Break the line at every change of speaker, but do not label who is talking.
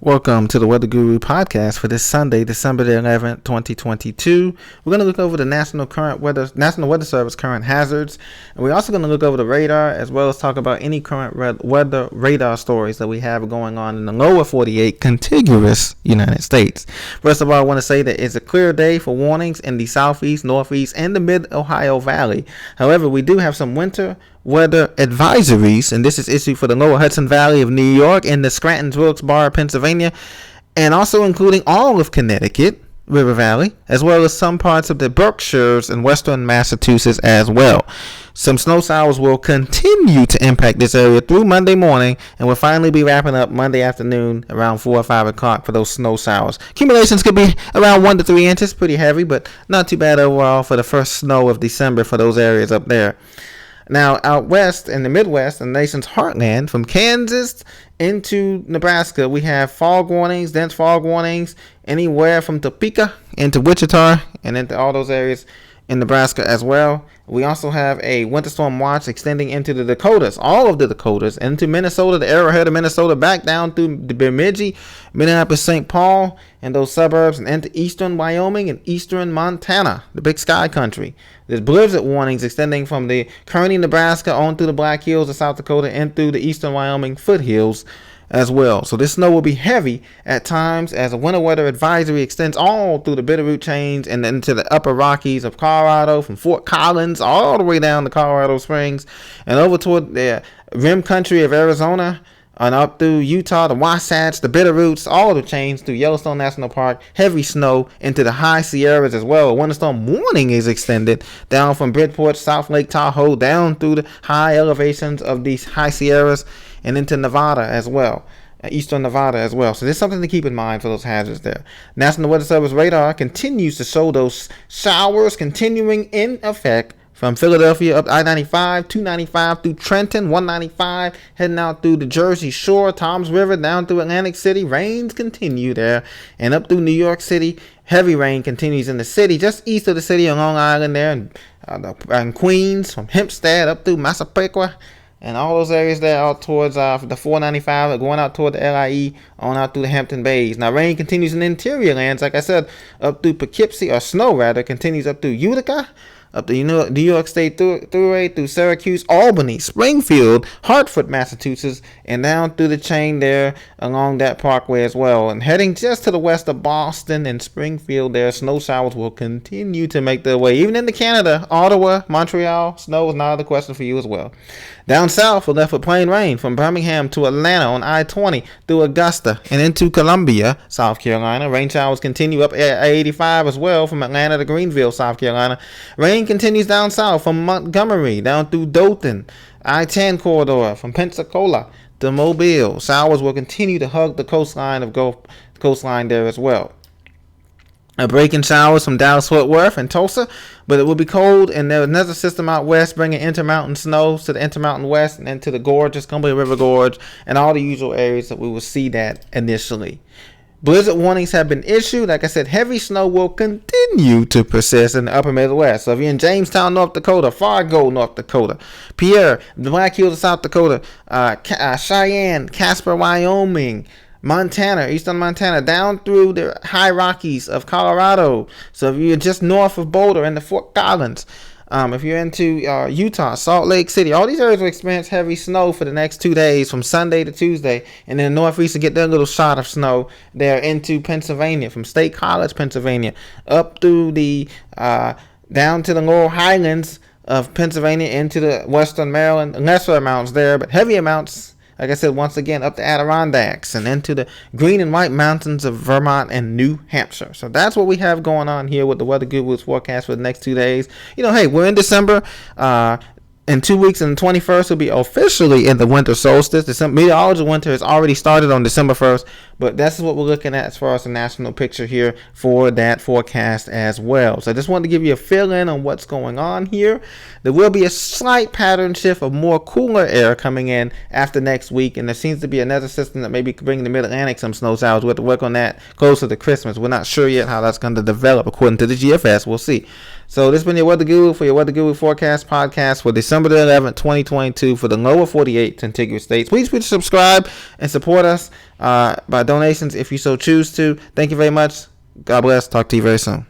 Welcome to the Weather Guru podcast for this Sunday, December the 11th, 2022. We're going to look over the National Weather Service current hazards, and we're also going to look over the radar as well as talk about any current weather radar stories that we have going on in the lower 48 contiguous United States. First of all, I want to say that it's a clear day for warnings in the southeast, northeast, and the mid-Ohio Valley. However, we do have some winter weather advisories, and this is issued for the lower Hudson Valley of New York and the Scranton-Wilkes-Barre, Pennsylvania, and also including all of Connecticut, River Valley, as well as some parts of the Berkshires and western Massachusetts as well. Some snow showers will continue to impact this area through Monday morning, and we'll finally be wrapping up Monday afternoon around 4 or 5 o'clock for those snow showers. Accumulations could be around 1 to 3 inches, pretty heavy, but not too bad overall for the first snow of December for those areas up there. Now, out west in the Midwest, the nation's heartland, from Kansas into Nebraska, we have fog warnings, dense fog warnings, anywhere from Topeka into Wichita and into all those areas in Nebraska as well. We also have a winter storm watch extending into the Dakotas, all of the Dakotas, into Minnesota, the arrowhead of Minnesota, back down through the Bemidji, Minneapolis, St. Paul, and those suburbs, and into eastern Wyoming and eastern Montana, the Big Sky Country. There's blizzard warnings extending from the Kearney, Nebraska, on through the Black Hills of South Dakota and through the eastern Wyoming foothills as well. So this snow will be heavy at times as a winter weather advisory extends all through the Bitterroot Chains and into the upper Rockies of Colorado, from Fort Collins all the way down to Colorado Springs and over toward the rim country of Arizona and up through Utah, the Wasatch, the Bitterroots, all the chains through Yellowstone National Park. Heavy snow into the high Sierras as well. A winter storm warning is extended down from Bridgeport, South Lake Tahoe, down through the high elevations of these high Sierras and into Nevada as well, eastern Nevada as well. So there's something to keep in mind for those hazards there. National Weather Service radar continues to show those showers continuing in effect from Philadelphia up I-95, 295 through Trenton, 195, heading out through the Jersey Shore, Toms River, down through Atlantic City. Rains continue there, and up through New York City. Heavy rain continues in the city, just east of the city on Long Island there, and Queens, from Hempstead up through Massapequa, and all those areas there out towards the 495, going out toward the LIE, on out through the Hampton Bays. Now, rain continues in the interior lands, like I said, up through Poughkeepsie, or snow rather, continues up through Utica, up the New York State Thruway, through Syracuse, Albany, Springfield, Hartford, Massachusetts, and down through the chain there along that parkway as well. And heading just to the west of Boston and Springfield there, snow showers will continue to make their way. Even into Canada, Ottawa, Montreal, snow is not out of the question for you as well. Down south, we're left with plain rain from Birmingham to Atlanta on I-20 through Augusta and into Columbia, South Carolina. Rain showers continue up I-85 as well from Atlanta to Greenville, South Carolina. Rain continues down south from Montgomery down through Dothan, I-10 corridor from Pensacola to Mobile. Showers will continue to hug the coastline there as well. A break in showers from Dallas-Fort Worth and Tulsa, but it will be cold, and there's another system out west bringing intermountain snows to the intermountain west and into the gorges, Cumberland River Gorge, and all the usual areas that we will see that initially. Blizzard warnings have been issued. Like I said, heavy snow will continue to persist in the upper Midwest. So if you're in Jamestown, North Dakota, Fargo, North Dakota, Pierre, the Black Hills of South Dakota, Cheyenne, Casper, Wyoming, Montana, eastern Montana, down through the high Rockies of Colorado. So if you're just north of Boulder and the Fort Collins, if you're into Utah, Salt Lake City, all these areas will experience heavy snow for the next 2 days, from Sunday to Tuesday. And then the Northeast will get their little shot of snow there into Pennsylvania, from State College, Pennsylvania, up through the down to the Laurel Highlands of Pennsylvania, into the western Maryland. Lesser amounts there, but heavy amounts, like I said, once again, up the Adirondacks and into the green and white mountains of Vermont and New Hampshire. So that's what we have going on here with the Weather Guru's forecast for the next 2 days. Hey, we're in December. In 2 weeks, and the 21st will be officially in the winter solstice. The meteorology winter has already started on December 1st, but that's what we're looking at as far as the national picture here for that forecast as well. So I just wanted to give you a fill-in on what's going on here. There will be a slight pattern shift of more cooler air coming in after next week, and there seems to be another system that maybe could bring the Mid-Atlantic some snow showers. We'll have to work on that closer to Christmas. We're not sure yet how that's going to develop according to the GFS. We'll see. So this has been your Weather Guru for your Weather Guru forecast podcast for December the 11th, 2022 for the lower 48 contiguous states. Please subscribe and support us by donations if you so choose to. Thank you very much. God bless. Talk to you very soon.